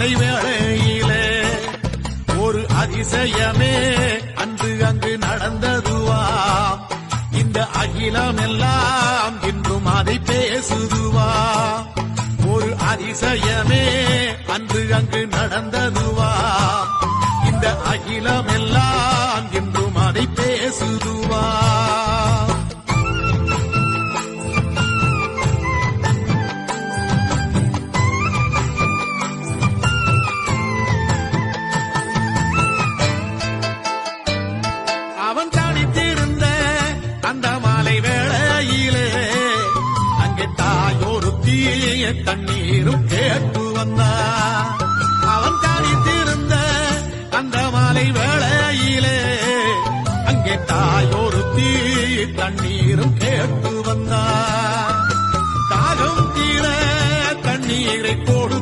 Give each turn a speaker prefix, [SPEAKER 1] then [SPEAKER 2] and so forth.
[SPEAKER 1] மாலை வேளையிலே ஒரு அதிசயமே அன்று அங்கு நடந்ததுவாம். இந்த அகிலம் எல்லாம் இன்றும் அதை பேசுதுவாம். ஒரு அதிசயமே அன்று அங்கு நடந்ததுவாம். இந்த அகிலம் எல்லாம் இன்றும் அதை பேசுதுவாம். அவன் தனித்திருந்த அந்த மாலை வேளையிலே அங்கே தாயோருத்தி தண்ணீரும் கேட்டு வந்தான். அவன் தனித்திருந்த அந்த மாலை வேளையிலே அங்கே தாயோருத்தி தண்ணீரும் கேட்டு வந்தான். தாகம் தீர தண்ணீரை போடு